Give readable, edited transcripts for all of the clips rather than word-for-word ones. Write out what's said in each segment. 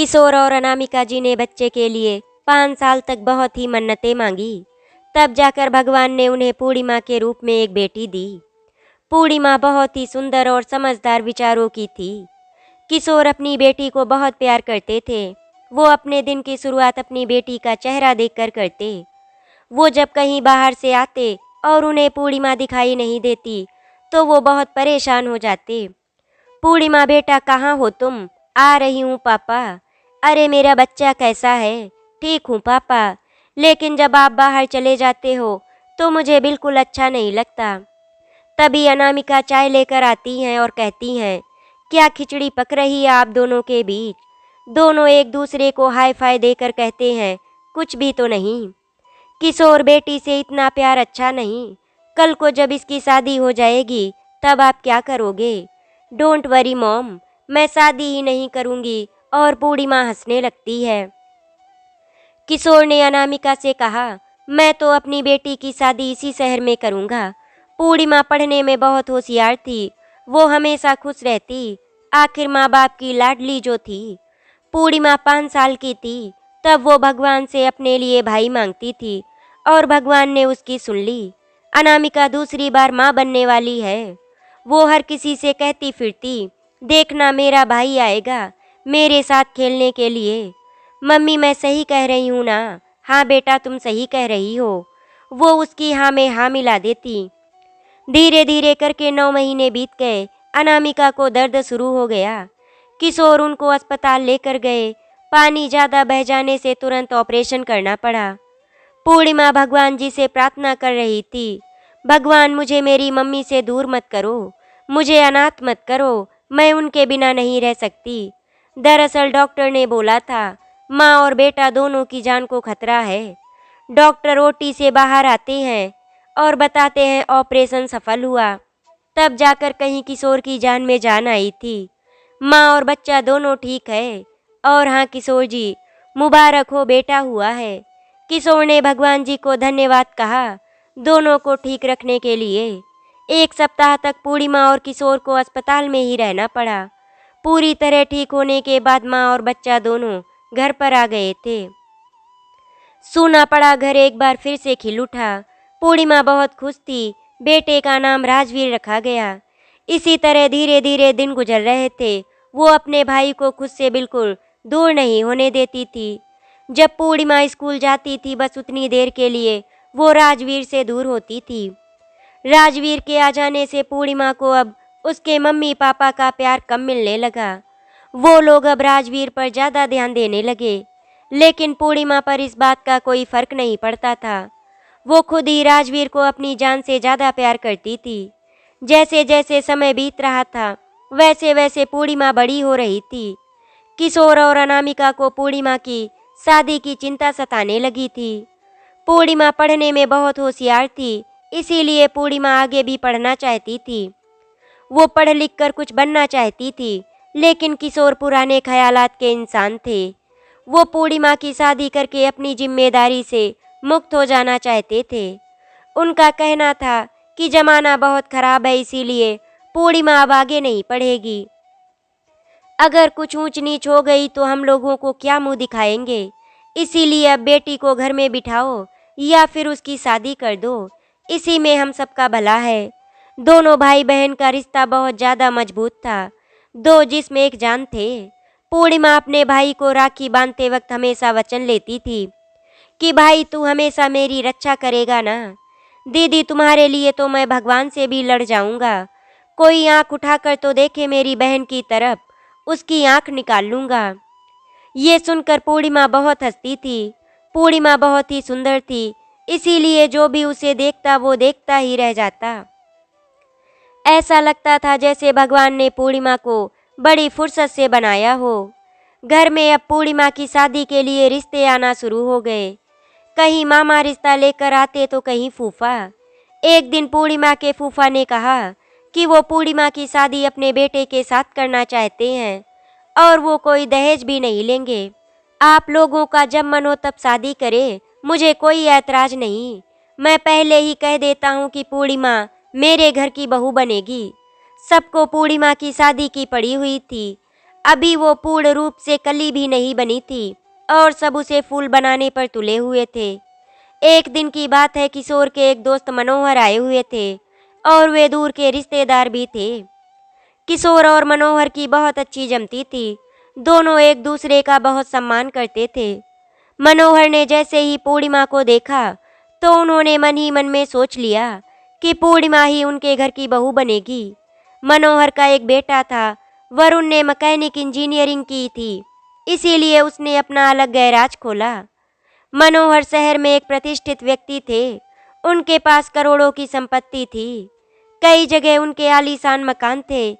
किशोर और अनामिका जी ने बच्चे के लिए 5 साल तक बहुत ही मन्नतें मांगी। तब जाकर भगवान ने उन्हें पूर्णिमा के रूप में एक बेटी दी। पूर्णिमा बहुत ही सुंदर और समझदार विचारों की थी। किशोर अपनी बेटी को बहुत प्यार करते थे। वो अपने दिन की शुरुआत अपनी बेटी का चेहरा देखकर करते। वो जब कहीं बाहर से आते और उन्हें पूर्णिमा दिखाई नहीं देती तो वो बहुत परेशान हो जाते। पूर्णिमा बेटा कहाँ हो तुम? आ रही हूँ पापा। अरे मेरा बच्चा कैसा है? ठीक हूँ पापा, लेकिन जब आप बाहर चले जाते हो तो मुझे बिल्कुल अच्छा नहीं लगता। तभी अनामिका चाय लेकर आती हैं और कहती हैं, क्या खिचड़ी पक रही है आप दोनों के बीच? दोनों एक दूसरे को हाई फाई देकर कहते हैं, कुछ भी तो नहीं। किशोर बेटी से इतना प्यार अच्छा नहीं। कल को जब इसकी शादी हो जाएगी तब आप क्या करोगे? डोंट वरी मॉम, मैं शादी ही नहीं करूंगी। और पूर्णिमा हंसने लगती है। किशोर ने अनामिका से कहा, मैं तो अपनी बेटी की शादी इसी शहर में करूंगा। पूर्णिमा पढ़ने में बहुत होशियार थी। वो हमेशा खुश रहती। आखिर माँ बाप की लाडली जो थी। पूर्णिमा 5 साल की थी तब वो भगवान से अपने लिए भाई मांगती थी और भगवान ने उसकी सुन ली। अनामिका दूसरी बार माँ बनने वाली है। वो हर किसी से कहती फिरती, देखना मेरा भाई आएगा मेरे साथ खेलने के लिए। मम्मी मैं सही कह रही हूँ ना? हाँ बेटा तुम सही कह रही हो। वो उसकी हाँ में हाँ मिला देती। धीरे धीरे करके 9 महीने बीत गए। अनामिका को दर्द शुरू हो गया। किशोर उनको अस्पताल लेकर गए। पानी ज़्यादा बह जाने से तुरंत ऑपरेशन करना पड़ा। पूर्णिमा भगवान जी से प्रार्थना कर रही थी, भगवान मुझे मेरी मम्मी से दूर मत करो, मुझे अनाथ मत करो, मैं उनके बिना नहीं रह सकती। दरअसल डॉक्टर ने बोला था माँ और बेटा दोनों की जान को खतरा है। डॉक्टर ओटी से बाहर आते हैं और बताते हैं ऑपरेशन सफल हुआ। तब जाकर कहीं किशोर की जान में जान आई थी। माँ और बच्चा दोनों ठीक है। और हाँ किशोर जी, मुबारक हो, बेटा हुआ है। किशोर ने भगवान जी को धन्यवाद कहा दोनों को ठीक रखने के लिए। 1 सप्ताह तक पूर्णिमा और किशोर को अस्पताल में ही रहना पड़ा। पूरी तरह ठीक होने के बाद माँ और बच्चा दोनों घर पर आ गए थे। सूना पड़ा घर एक बार फिर से खिल उठा। पूर्णिमा बहुत खुश थी। बेटे का नाम राजवीर रखा गया। इसी तरह धीरे धीरे दिन गुजर रहे थे। वो अपने भाई को खुद से बिल्कुल दूर नहीं होने देती थी। जब पूर्णिमा स्कूल जाती थी बस उतनी देर के लिए वो राजवीर से दूर होती थी। राजवीर के आ जाने से पूर्णिमा को अब उसके मम्मी पापा का प्यार कम मिलने लगा। वो लोग अब राजवीर पर ज़्यादा ध्यान देने लगे, लेकिन पूर्णिमा पर इस बात का कोई फर्क नहीं पड़ता था। वो खुद ही राजवीर को अपनी जान से ज़्यादा प्यार करती थी। जैसे जैसे समय बीत रहा था वैसे वैसे पूर्णिमा बड़ी हो रही थी। किशोर और अनामिका को पूर्णिमा की शादी की चिंता सताने लगी थी। पूर्णिमा पढ़ने में बहुत होशियार थी, इसीलिए पूर्णिमा आगे भी पढ़ना चाहती थी। वो पढ़ लिख कर कुछ बनना चाहती थी, लेकिन किशोर पुराने ख्यालात के इंसान थे। वो पूर्णिमा की शादी करके अपनी जिम्मेदारी से मुक्त हो जाना चाहते थे। उनका कहना था कि जमाना बहुत खराब है, इसीलिए पूर्णिमा अब आगे नहीं पढ़ेगी। अगर कुछ ऊंच नीच हो गई तो हम लोगों को क्या मुंह दिखाएंगे, इसीलिए अब बेटी को घर में बिठाओ या फिर उसकी शादी कर दो, इसी में हम सबका भला है। दोनों भाई बहन का रिश्ता बहुत ज़्यादा मजबूत था। दो जिस्म एक जान थे। पूर्णिमा अपने भाई को राखी बांधते वक्त हमेशा वचन लेती थी कि भाई तू हमेशा मेरी रक्षा करेगा ना। दीदी तुम्हारे लिए तो मैं भगवान से भी लड़ जाऊंगा। कोई आंख उठाकर तो देखे मेरी बहन की तरफ, उसकी आंख निकाल लूंगा। ये सुनकर पूर्णिमा बहुत हंसती थी। पूर्णिमा बहुत ही सुंदर थी, इसीलिए जो भी उसे देखता वो देखता ही रह जाता। ऐसा लगता था जैसे भगवान ने पूर्णिमा को बड़ी फुर्सत से बनाया हो। घर में अब पूर्णिमा की शादी के लिए रिश्ते आना शुरू हो गए। कहीं मामा रिश्ता लेकर आते तो कहीं फूफा। एक दिन पूर्णिमा के फूफा ने कहा कि वो पूर्णिमा की शादी अपने बेटे के साथ करना चाहते हैं और वो कोई दहेज भी नहीं लेंगे। आप लोगों का जब मन हो तब शादी करे, मुझे कोई ऐतराज नहीं। मैं पहले ही कह देता हूँ कि पूर्णिमा मेरे घर की बहू बनेगी। सबको पूर्णिमा की शादी की पड़ी हुई थी। अभी वो पूर्ण रूप से कली भी नहीं बनी थी और सब उसे फूल बनाने पर तुले हुए थे। एक दिन की बात है, किशोर के एक दोस्त मनोहर आए हुए थे और वे दूर के रिश्तेदार भी थे। किशोर और मनोहर की बहुत अच्छी जमती थी। दोनों एक दूसरे का बहुत सम्मान करते थे। मनोहर ने जैसे ही पूर्णिमा को देखा तो उन्होंने मन ही मन में सोच लिया कि पूर्णिमा ही उनके घर की बहू बनेगी। मनोहर का एक बेटा था, वरुण ने मैकेनिक इंजीनियरिंग की थी, इसीलिए उसने अपना अलग गैराज खोला। मनोहर शहर में एक प्रतिष्ठित व्यक्ति थे। उनके पास करोड़ों की संपत्ति थी। कई जगह उनके आलीशान मकान थे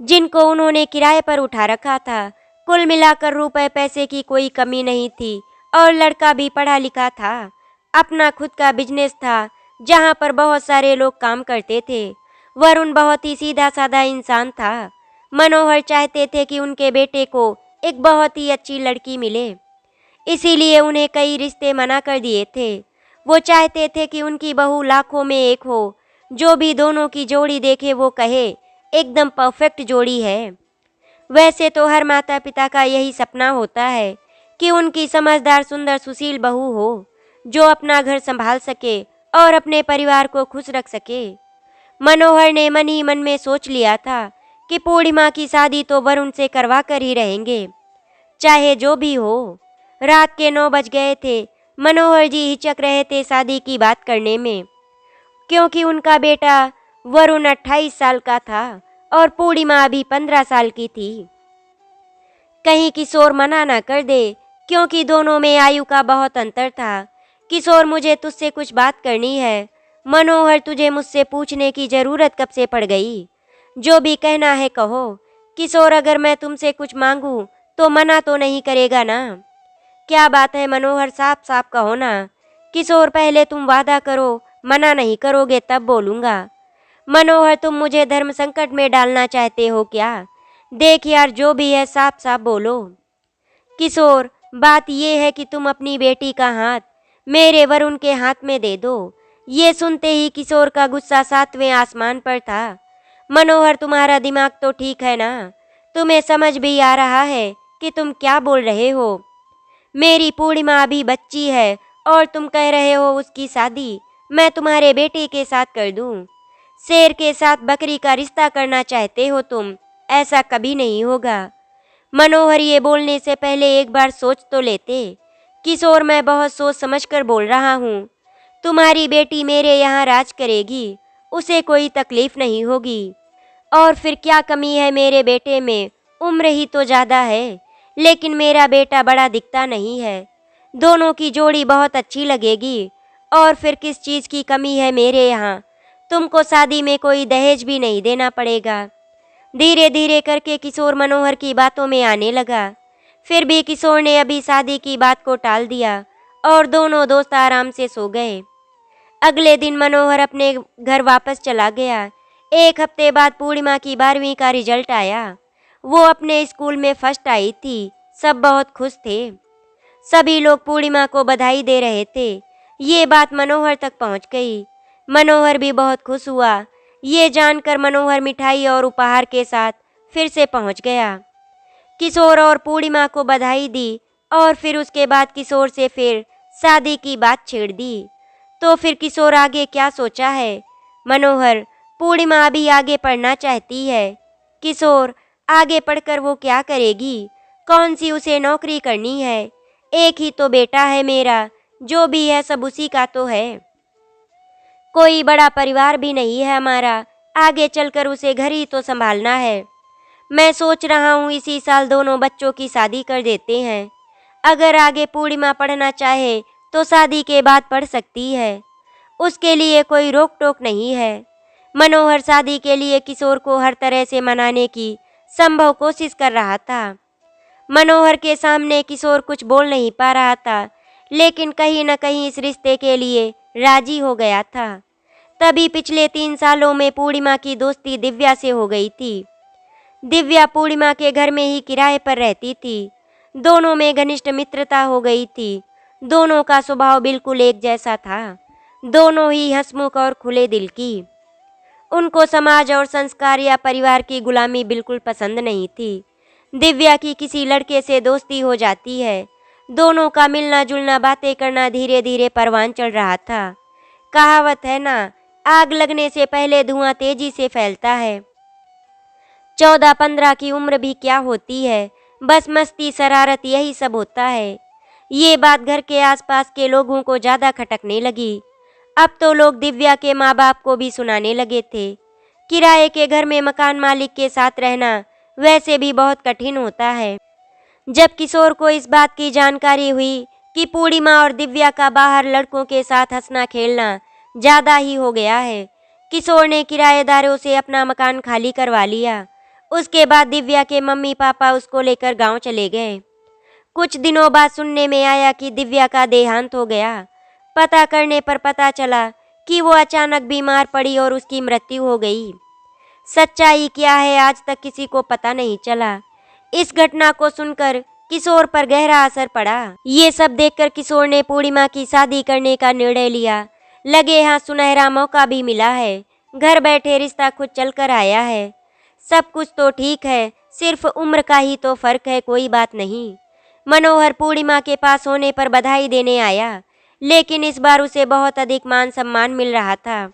जिनको उन्होंने किराए पर उठा रखा था। कुल मिलाकर रुपए पैसे की कोई कमी नहीं थी और लड़का भी पढ़ा लिखा था। अपना खुद का बिजनेस था जहां पर बहुत सारे लोग काम करते थे। वरुण बहुत ही सीधा साधा इंसान था। मनोहर चाहते थे कि उनके बेटे को एक बहुत ही अच्छी लड़की मिले, इसीलिए उन्हें कई रिश्ते मना कर दिए थे। वो चाहते थे कि उनकी बहू लाखों में एक हो, जो भी दोनों की जोड़ी देखे वो कहे एकदम परफेक्ट जोड़ी है। वैसे तो हर माता पिता का यही सपना होता है कि उनकी समझदार सुंदर सुशील बहू हो, जो अपना घर संभाल सके और अपने परिवार को खुश रख सके। मनोहर ने मन ही मन में सोच लिया था कि पूर्णिमा की शादी तो वरुण से करवा कर ही रहेंगे, चाहे जो भी हो। रात के 9 बज गए थे। मनोहर जी हिचक रहे थे शादी की बात करने में, क्योंकि उनका बेटा वरुण 28 साल का था और पूर्णिमा अभी 15 साल की थी। कहीं किशोर मना ना कर दे, क्योंकि दोनों में आयु का बहुत अंतर था। किशोर, मुझे तुझसे कुछ बात करनी है। मनोहर, तुझे मुझसे पूछने की जरूरत कब से पड़ गई? जो भी कहना है कहो। किशोर, अगर मैं तुमसे कुछ मांगू तो मना तो नहीं करेगा ना? क्या बात है मनोहर, साफ साफ कहो ना। किशोर, पहले तुम वादा करो, मना नहीं करोगे तब बोलूँगा। मनोहर, तुम मुझे धर्म संकट में डालना चाहते हो क्या? देख यार, जो भी है साफ साफ बोलो। किशोर, बात ये है कि तुम अपनी बेटी का हाथ मेरे वरुण के हाथ में दे दो। ये सुनते ही किशोर का गुस्सा 7वें आसमान पर था। मनोहर, तुम्हारा दिमाग तो ठीक है ना? तुम्हें समझ भी आ रहा है कि तुम क्या बोल रहे हो? मेरी पूर्णिमा अभी बच्ची है और तुम कह रहे हो उसकी शादी मैं तुम्हारे बेटे के साथ कर दूं। शेर के साथ बकरी का रिश्ता करना चाहते हो तुम, ऐसा कभी नहीं होगा। मनोहर, ये बोलने से पहले एक बार सोच तो लेते। किशोर, मैं बहुत सोच समझकर बोल रहा हूँ। तुम्हारी बेटी मेरे यहाँ राज करेगी, उसे कोई तकलीफ नहीं होगी। और फिर क्या कमी है मेरे बेटे में? उम्र ही तो ज़्यादा है, लेकिन मेरा बेटा बड़ा दिखता नहीं है। दोनों की जोड़ी बहुत अच्छी लगेगी। और फिर किस चीज़ की कमी है मेरे यहाँ? तुमको शादी में कोई दहेज भी नहीं देना पड़ेगा। धीरे धीरे करके किशोर मनोहर की बातों में आने लगा। फिर भी किशोर ने अभी शादी की बात को टाल दिया और दोनों दोस्त आराम से सो गए। अगले दिन मनोहर अपने घर वापस चला गया। एक हफ्ते बाद पूर्णिमा की 12वीं का रिजल्ट आया। वो अपने स्कूल में फर्स्ट आई थी। सब बहुत खुश थे। सभी लोग पूर्णिमा को बधाई दे रहे थे। ये बात मनोहर तक पहुंच गई। मनोहर भी बहुत खुश हुआ। ये जानकर मनोहर मिठाई और उपहार के साथ फिर से पहुंच गया। किशोर और पूर्णिमा को बधाई दी और फिर उसके बाद किशोर से फिर शादी की बात छेड़ दी। तो फिर किशोर आगे क्या सोचा है? मनोहर, पूर्णिमा अभी आगे पढ़ना चाहती है। किशोर, आगे पढ़कर वो क्या करेगी? कौन सी उसे नौकरी करनी है? एक ही तो बेटा है मेरा, जो भी है सब उसी का तो है। कोई बड़ा परिवार भी नहीं है हमारा, आगे चलकर उसे घर ही तो संभालना है। मैं सोच रहा हूँ इसी साल दोनों बच्चों की शादी कर देते हैं। अगर आगे पूर्णिमा पढ़ना चाहे तो शादी के बाद पढ़ सकती है, उसके लिए कोई रोक टोक नहीं है। मनोहर शादी के लिए किशोर को हर तरह से मनाने की संभव कोशिश कर रहा था। मनोहर के सामने किशोर कुछ बोल नहीं पा रहा था, लेकिन कहीं न कहीं इस रिश्ते के लिए राजी हो गया था। तभी पिछले 3 सालों में पूर्णिमा की दोस्ती दिव्या से हो गई थी। दिव्या पूर्णिमा के घर में ही किराए पर रहती थी। दोनों में घनिष्ठ मित्रता हो गई थी। दोनों का स्वभाव बिल्कुल एक जैसा था। दोनों ही हंसमुख और खुले दिल की। उनको समाज और संस्कार या परिवार की गुलामी बिल्कुल पसंद नहीं थी। दिव्या की किसी लड़के से दोस्ती हो जाती है। दोनों का मिलना जुलना बातें करना धीरे धीरे परवान चढ़ रहा था। कहावत है ना, आग लगने से पहले धुआं तेजी से फैलता है। 14-15 की उम्र भी क्या होती है, बस मस्ती शरारत यही सब होता है। ये बात घर के आसपास के लोगों को ज़्यादा खटकने लगी। अब तो लोग दिव्या के माँ बाप को भी सुनाने लगे थे। किराए के घर में मकान मालिक के साथ रहना वैसे भी बहुत कठिन होता है। जब किशोर को इस बात की जानकारी हुई कि पूर्णिमा और दिव्या का बाहर लड़कों के साथ हंसना खेलना ज़्यादा ही हो गया है, किशोर ने किराएदारों से अपना मकान खाली करवा लिया। उसके बाद दिव्या के मम्मी पापा उसको लेकर गांव चले गए। कुछ दिनों बाद सुनने में आया कि दिव्या का देहांत हो गया। पता करने पर पता चला कि वो अचानक बीमार पड़ी और उसकी मृत्यु हो गई। सच्चाई क्या है आज तक किसी को पता नहीं चला। इस घटना को सुनकर किशोर पर गहरा असर पड़ा। ये सब देखकर किशोर ने पूर्णिमा की शादी करने का निर्णय लिया। लगे यहाँ सुनहरा मौका भी मिला है, घर बैठे रिश्ता खुद चल कर आया है। सब कुछ तो ठीक है, सिर्फ उम्र का ही तो फर्क है, कोई बात नहीं। मनोहर पूर्णिमा के पास होने पर बधाई देने आया, लेकिन इस बार उसे बहुत अधिक मान सम्मान मिल रहा था।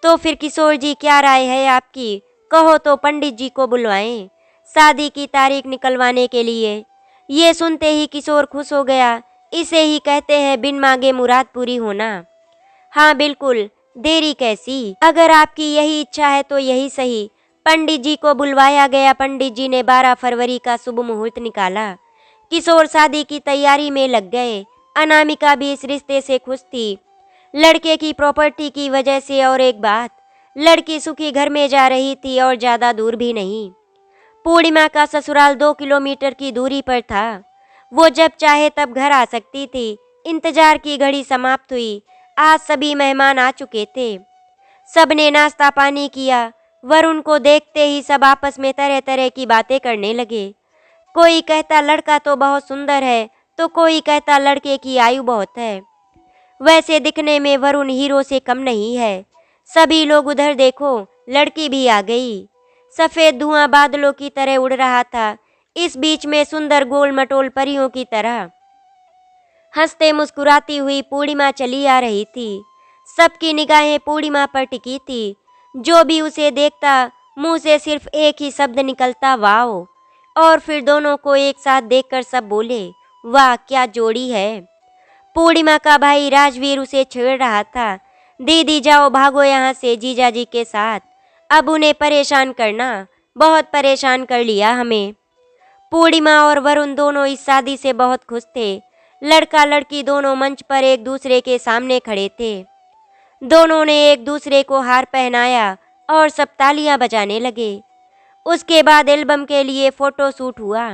तो फिर किशोर जी, क्या राय है आपकी? कहो तो पंडित जी को बुलवाएं शादी की तारीख निकलवाने के लिए। ये सुनते ही किशोर खुश हो गया। इसे ही कहते हैं बिन मांगे मुराद पूरी होना। हाँ बिल्कुल, देरी कैसी, अगर आपकी यही इच्छा है तो यही सही। पंडित जी को बुलवाया गया। पंडित जी ने 12 फरवरी का शुभ मुहूर्त निकाला। किशोर शादी की तैयारी में लग गए। अनामिका भी इस रिश्ते से खुश थी, लड़के की प्रॉपर्टी की वजह से। और एक बात, लड़की सुखी घर में जा रही थी और ज़्यादा दूर भी नहीं। पूर्णिमा का ससुराल 2 किलोमीटर की दूरी पर था। वो जब चाहे तब घर आ सकती थी। इंतजार की घड़ी समाप्त हुई। आज सभी मेहमान आ चुके थे। सबने नाश्ता पानी किया। वरुण को देखते ही सब आपस में तरह तरह की बातें करने लगे। कोई कहता लड़का तो बहुत सुंदर है, तो कोई कहता लड़के की आयु बहुत है। वैसे दिखने में वरुण हीरो से कम नहीं है। सभी लोग उधर देखो, लड़की भी आ गई। सफ़ेद धुआं बादलों की तरह उड़ रहा था। इस बीच में सुंदर गोल मटोल परियों की तरह हंसते मुस्कुराती हुई पूर्णिमा चली आ रही थी। सबकी निगाहें पूर्णिमा पर टिकी थी। जो भी उसे देखता मुंह से सिर्फ एक ही शब्द निकलता, वाओ। और फिर दोनों को एक साथ देखकर सब बोले, वाह क्या जोड़ी है। पूर्णिमा का भाई राजवीर उसे छेड़ रहा था, दीदी जाओ भागो यहाँ से जीजाजी के साथ, अब उन्हें परेशान करना, बहुत परेशान कर लिया हमें। पूर्णिमा और वरुण दोनों इस शादी से बहुत खुश थे। लड़का लड़की दोनों मंच पर एक दूसरे के सामने खड़े थे। दोनों ने एक दूसरे को हार पहनाया और सब तालियां बजाने लगे। उसके बाद एल्बम के लिए फोटो शूट हुआ।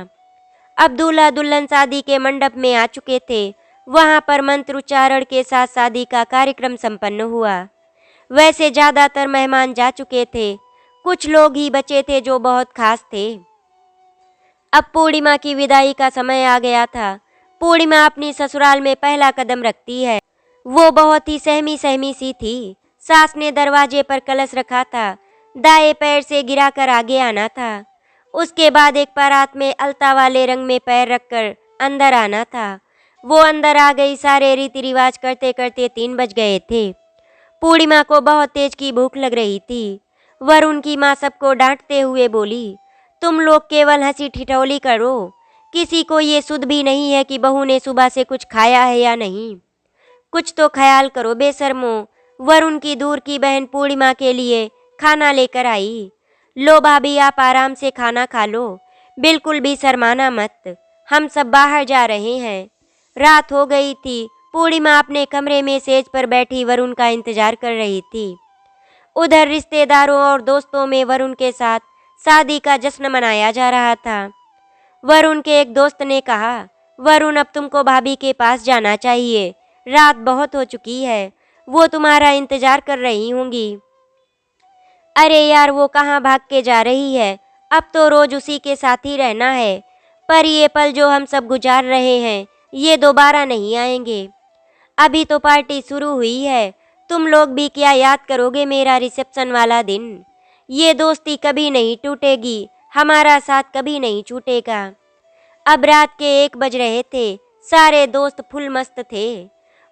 अब दूल्हा दुल्हन शादी के मंडप में आ चुके थे। वहां पर मंत्रोच्चारण के साथ शादी का कार्यक्रम संपन्न हुआ। वैसे ज़्यादातर मेहमान जा चुके थे, कुछ लोग ही बचे थे जो बहुत खास थे। अब पूर्णिमा की विदाई का समय आ गया था। पूर्णिमा अपनी ससुराल में पहला कदम रखती है। वो बहुत ही सहमी सहमी सी थी। सास ने दरवाजे पर कलश रखा था, दाएं पैर से गिराकर आगे आना था। उसके बाद एक परात में अलता वाले रंग में पैर रखकर अंदर आना था। वो अंदर आ गई। सारे रीति रिवाज करते करते 3 बज गए थे। पूर्णिमा को बहुत तेज की भूख लग रही थी। वरुण की माँ सबको डांटते हुए बोली, तुम लोग केवल हंसी ठिठौली करो, किसी को ये सुध भी नहीं है कि बहू ने सुबह से कुछ खाया है या नहीं। कुछ तो ख्याल करो बेशर्मो। वरुण की दूर की बहन पूर्णिमा के लिए खाना लेकर आई। लो भाभी, आप आराम से खाना खा लो, बिल्कुल भी शर्माना मत, हम सब बाहर जा रहे हैं। रात हो गई थी। पूर्णिमा अपने कमरे में सेज पर बैठी वरुण का इंतजार कर रही थी। उधर रिश्तेदारों और दोस्तों में वरुण के साथ शादी का जश्न मनाया जा रहा था। वरुण के एक दोस्त ने कहा, वरुण अब तुमको भाभी के पास जाना चाहिए, रात बहुत हो चुकी है, वो तुम्हारा इंतजार कर रही होंगी। अरे यार, वो कहाँ भाग के जा रही है, अब तो रोज उसी के साथ ही रहना है। पर ये पल जो हम सब गुजार रहे हैं ये दोबारा नहीं आएंगे। अभी तो पार्टी शुरू हुई है, तुम लोग भी क्या याद करोगे मेरा रिसेप्शन वाला दिन। ये दोस्ती कभी नहीं टूटेगी, हमारा साथ कभी नहीं छूटेगा। अब रात के 1 बज रहे थे। सारे दोस्त फुल मस्त थे।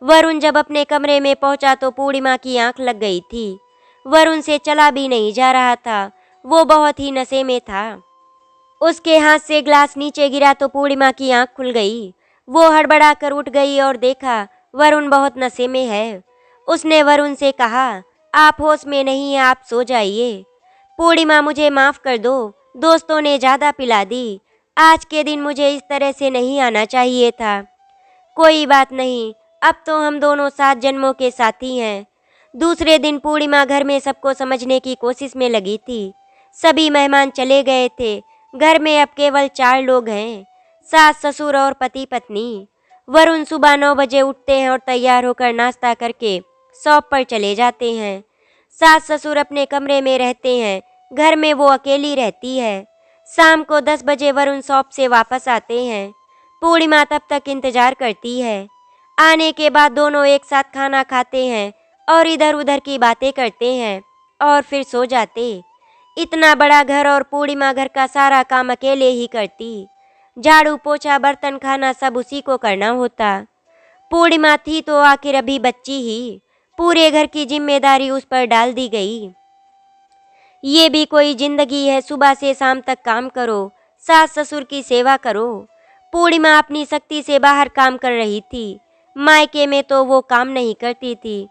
वरुण जब अपने कमरे में पहुंचा तो पूर्णिमा की आंख लग गई थी। वरुण से चला भी नहीं जा रहा था। वो बहुत ही नशे में था। उसके हाथ से ग्लास नीचे गिरा तो पूर्णिमा की आंख खुल गई। वो हड़बड़ा कर उठ गई और देखा वरुण बहुत नशे में है। उसने वरुण से कहा, आप होश में नहीं हैं, आप सो जाइए। पूर्णिमा, मुझे माफ़ कर दो, दोस्तों ने ज़्यादा पिला दी। आज के दिन मुझे इस तरह से नहीं आना चाहिए था। कोई बात नहीं, अब तो हम दोनों 7 जन्मों के साथी हैं। दूसरे दिन पूर्णिमा घर में सबको समझने की कोशिश में लगी थी। सभी मेहमान चले गए थे। घर में अब केवल 4 लोग हैं, सास ससुर और पति पत्नी। वरुण सुबह 9 बजे उठते हैं और तैयार होकर नाश्ता करके शॉप पर चले जाते हैं। सास ससुर अपने कमरे में रहते हैं। घर में वो अकेली रहती है। शाम को 10 बजे वरुण शॉप से वापस आते हैं। पूर्णिमा तब तक इंतजार करती है। आने के बाद दोनों एक साथ खाना खाते हैं और इधर उधर की बातें करते हैं और फिर सो जाते। इतना बड़ा घर और पूर्णिमा घर का सारा काम अकेले ही करती। झाड़ू पोछा बर्तन खाना सब उसी को करना होता। पूर्णिमा थी तो आखिर अभी बच्ची ही। पूरे घर की जिम्मेदारी उस पर डाल दी गई। ये भी कोई जिंदगी है, सुबह से शाम तक काम करो, सास ससुर की सेवा करो। पूर्णिमा अपनी शक्ति से बाहर काम कर रही थी। मायके में तो वो काम नहीं करती थी।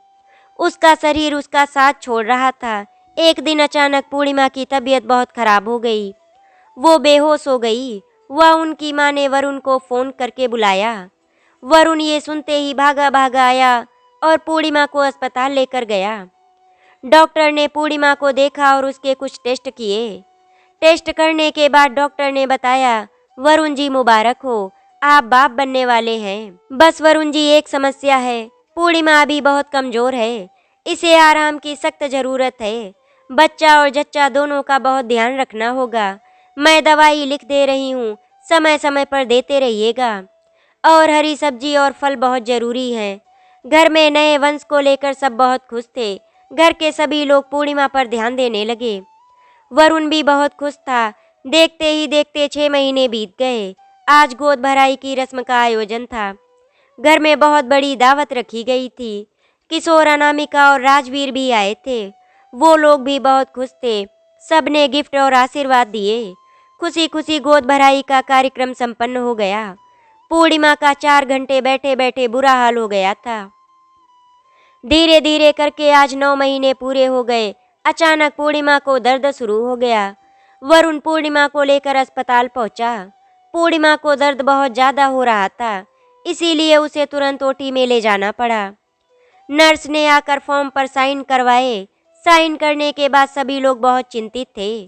उसका शरीर उसका साथ छोड़ रहा था। एक दिन अचानक पूर्णिमा की तबीयत बहुत खराब हो गई। वो बेहोश हो गई। वह उनकी माँ ने वरुण को फ़ोन करके बुलाया। वरुण ये सुनते ही भागा भागा आया और पूर्णिमा को अस्पताल लेकर गया। डॉक्टर ने पूर्णिमा को देखा और उसके कुछ टेस्ट किए। टेस्ट करने के बाद डॉक्टर ने बताया, वरुण जी मुबारक हो, आप बाप बनने वाले हैं। बस वरुण जी, एक समस्या है, पूर्णिमा अभी बहुत कमज़ोर है। इसे आराम की सख्त ज़रूरत है। बच्चा और जच्चा दोनों का बहुत ध्यान रखना होगा। मैं दवाई लिख दे रही हूँ, समय समय पर देते रहिएगा। और हरी सब्जी और फल बहुत ज़रूरी हैं। घर में नए वंश को लेकर सब बहुत खुश थे। घर के सभी लोग पूर्णिमा पर ध्यान देने लगे। वरुण भी बहुत खुश था। देखते ही देखते 6 महीने बीत गए। आज गोद भराई की रस्म का आयोजन था। घर में बहुत बड़ी दावत रखी गई थी। किशोर, अनामिका और राजवीर भी आए थे। वो लोग भी बहुत खुश थे। सब ने गिफ्ट और आशीर्वाद दिए। खुशी खुशी गोद भराई का कार्यक्रम संपन्न हो गया। पूर्णिमा का 4 घंटे बैठे बैठे बुरा हाल हो गया था। धीरे धीरे करके आज 9 महीने पूरे हो गए। अचानक पूर्णिमा को दर्द शुरू हो गया। वरुण पूर्णिमा को लेकर अस्पताल पहुंचा। पूर्णिमा को दर्द बहुत ज़्यादा हो रहा था, इसीलिए उसे तुरंत ओटी में ले जाना पड़ा। नर्स ने आकर फॉर्म पर साइन करवाए। साइन करने के बाद सभी लोग बहुत चिंतित थे।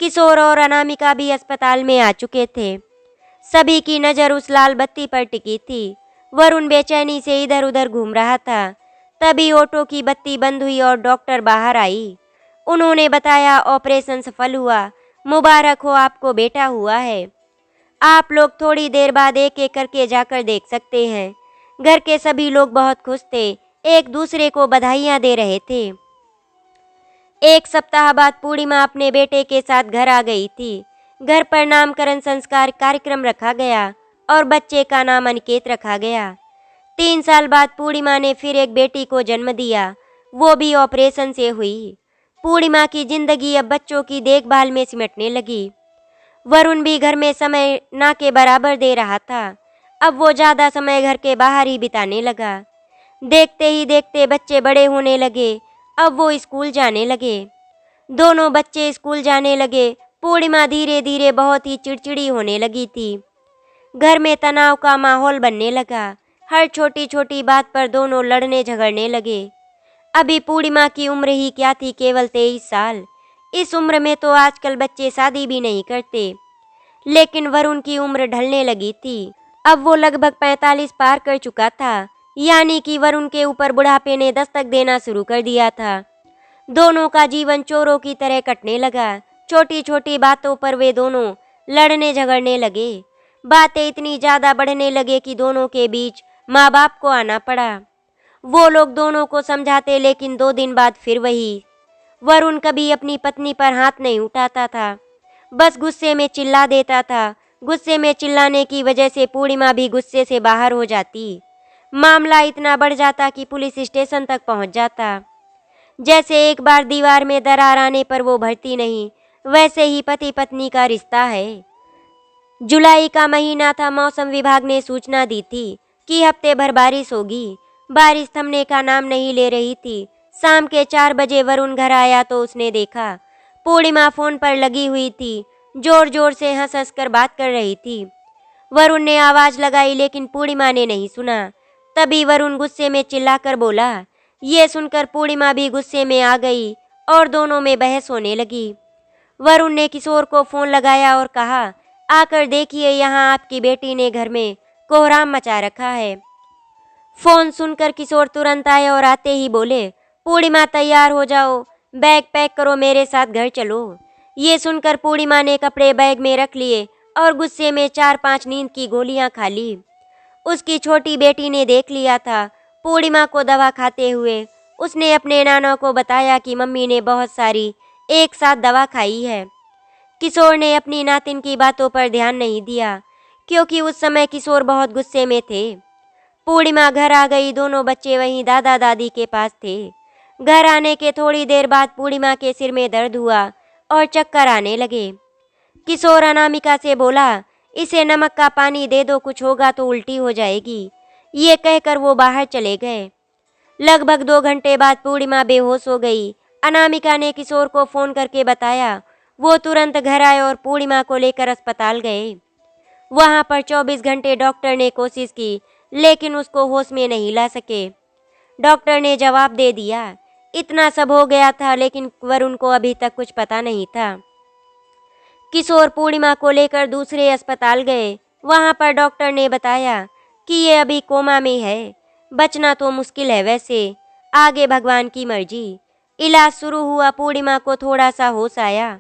किशोर और अनामिका भी अस्पताल में आ चुके थे। सभी की नज़र उस लाल बत्ती पर टिकी थी। वरुण बेचैनी से इधर उधर घूम रहा था। तभी ऑटो की बत्ती बंद हुई और डॉक्टर बाहर आई। उन्होंने बताया, ऑपरेशन सफल हुआ, मुबारक हो, आपको बेटा हुआ है। आप लोग थोड़ी देर बाद एक एक करके जाकर देख सकते हैं। घर के सभी लोग बहुत खुश थे, एक दूसरे को बधाइयाँ दे रहे थे। 1 सप्ताह बाद पूर्णिमा अपने बेटे के साथ घर आ गई थी। घर पर नामकरण संस्कार कार्यक्रम रखा गया और बच्चे का नाम अनिकेत रखा गया। 3 साल बाद पूर्णिमा ने फिर एक बेटी को जन्म दिया, वो भी ऑपरेशन से हुई। पूर्णिमा की जिंदगी अब बच्चों की देखभाल में सिमटने लगी। वरुण भी घर में समय ना के बराबर दे रहा था। अब वो ज़्यादा समय घर के बाहर ही बिताने लगा। देखते ही देखते बच्चे बड़े होने लगे। अब वो स्कूल जाने लगे। दोनों बच्चे स्कूल जाने लगे। पूर्णिमा धीरे धीरे बहुत ही चिड़चिड़ी होने लगी थी। घर में तनाव का माहौल बनने लगा। हर छोटी छोटी बात पर दोनों लड़ने झगड़ने लगे। अभी पूर्णिमा की उम्र ही क्या थी, केवल 23 साल। इस उम्र में तो आजकल बच्चे शादी भी नहीं करते। लेकिन वरुण की उम्र ढलने लगी थी। अब वो लगभग 45 पार कर चुका था, यानी कि वरुण के ऊपर बुढ़ापे ने दस्तक देना शुरू कर दिया था। दोनों का जीवन चोरों की तरह कटने लगा। छोटी छोटी बातों पर वे दोनों लड़ने झगड़ने लगे। बातें इतनी ज़्यादा बढ़ने लगे कि दोनों के बीच माँ बाप को आना पड़ा। वो लोग दोनों को समझाते, लेकिन 2 दिन बाद फिर वही। वरुण कभी अपनी पत्नी पर हाथ नहीं उठाता था। बस गुस्से में चिल्ला देता था। गुस्से में चिल्लाने की वजह से पूर्णिमा भी गुस्से से बाहर हो जाती। मामला इतना बढ़ जाता कि पुलिस स्टेशन तक पहुंच जाता। जैसे एक बार दीवार में दरार आने पर वो भरती नहीं, वैसे ही पति पत्नी का रिश्ता है। जुलाई का महीना था। मौसम विभाग ने सूचना दी थी कि हफ्ते भर बारिश होगी। बारिश थमने का नाम नहीं ले रही थी। शाम के 4 बजे वरुण घर आया तो उसने देखा पूर्णिमा फोन पर लगी हुई थी। जोर जोर से हंस हंस कर बात कर रही थी। वरुण ने आवाज लगाई लेकिन पूर्णिमा ने नहीं सुना। तभी वरुण गुस्से में चिल्लाकर बोला। ये सुनकर पूर्णिमा भी गुस्से में आ गई और दोनों में बहस होने लगी। वरुण ने किशोर को फोन लगाया और कहा, आकर देखिए, यहाँ आपकी बेटी ने घर में कोहराम मचा रखा है। फोन सुनकर किशोर तुरंत आए और आते ही बोले, पूर्णिमा तैयार हो जाओ, बैग पैक करो, मेरे साथ घर चलो। ये सुनकर पूर्णिमा ने कपड़े बैग में रख लिए और गुस्से में 4-5 नींद की गोलियां खा ली। उसकी छोटी बेटी ने देख लिया था पूर्णिमा को दवा खाते हुए। उसने अपने नाना को बताया कि मम्मी ने बहुत सारी एक साथ दवा खाई है। किशोर ने अपनी नातिन की बातों पर ध्यान नहीं दिया क्योंकि उस समय किशोर बहुत गुस्से में थे। पूर्णिमा घर आ गई। दोनों बच्चे वहीं दादा दादी के पास थे। घर आने के थोड़ी देर बाद पूर्णिमा के सिर में दर्द हुआ और चक्कर आने लगे। किशोर अनामिका से बोला, इसे नमक का पानी दे दो, कुछ होगा तो उल्टी हो जाएगी। ये कहकर वो बाहर चले गए। लगभग 2 घंटे बाद पूर्णिमा बेहोश हो गई। अनामिका ने किशोर को फोन करके बताया। वो तुरंत घर आए और पूर्णिमा को लेकर अस्पताल गए। वहां पर 24 घंटे डॉक्टर ने कोशिश की लेकिन उसको होश में नहीं ला सके। डॉक्टर ने जवाब दे दिया। इतना सब हो गया था लेकिन वरुण को अभी तक कुछ पता नहीं था। किशोर पूर्णिमा को लेकर दूसरे अस्पताल गए। वहां पर डॉक्टर ने बताया कि ये अभी कोमा में है, बचना तो मुश्किल है, वैसे आगे भगवान की मर्जी। इलाज शुरू हुआ। पूर्णिमा को थोड़ा सा होश आया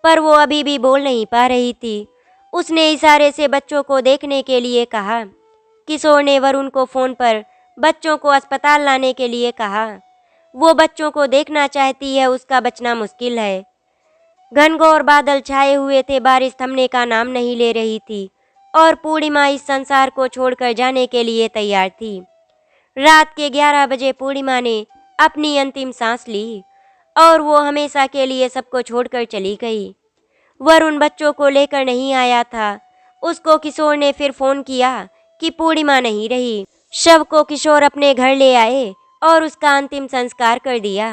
पर वो अभी भी बोल नहीं पा रही थी। उसने इशारे से बच्चों को देखने के लिए कहा। किशोर ने वरुण को फोन पर बच्चों को अस्पताल लाने के लिए कहा। वो बच्चों को देखना चाहती है, उसका बचना मुश्किल है। घनघोर बादल छाए हुए थे। बारिश थमने का नाम नहीं ले रही थी और पूर्णिमा इस संसार को छोड़कर जाने के लिए तैयार थी। रात के 11 बजे पूर्णिमा ने अपनी अंतिम सांस ली और वो हमेशा के लिए सबको छोड़कर चली गई। वरुण बच्चों को लेकर नहीं आया था। उसको किशोर ने फिर फोन किया कि पूर्णिमा नहीं रही। शव को किशोर अपने घर ले आए और उसका अंतिम संस्कार कर दिया।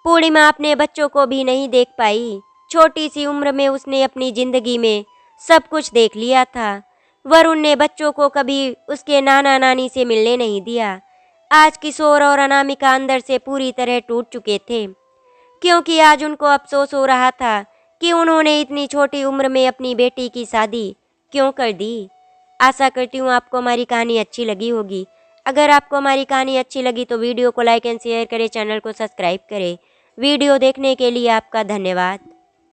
पूर्णिमा अपने बच्चों को भी नहीं देख पाई। छोटी सी उम्र में उसने अपनी जिंदगी में सब कुछ देख लिया था। वरुण ने बच्चों को कभी उसके नाना नानी से मिलने नहीं दिया। आज किशोर और अनामिका अंदर से पूरी तरह टूट चुके थे क्योंकि आज उनको अफसोस हो रहा था कि उन्होंने इतनी छोटी उम्र में अपनी बेटी की शादी क्यों कर दी। आशा करती हूँ आपको हमारी कहानी अच्छी लगी होगी। अगर आपको हमारी कहानी अच्छी लगी तो वीडियो को लाइक एंड शेयर करें, चैनल को सब्सक्राइब करें। वीडियो देखने के लिए आपका धन्यवाद।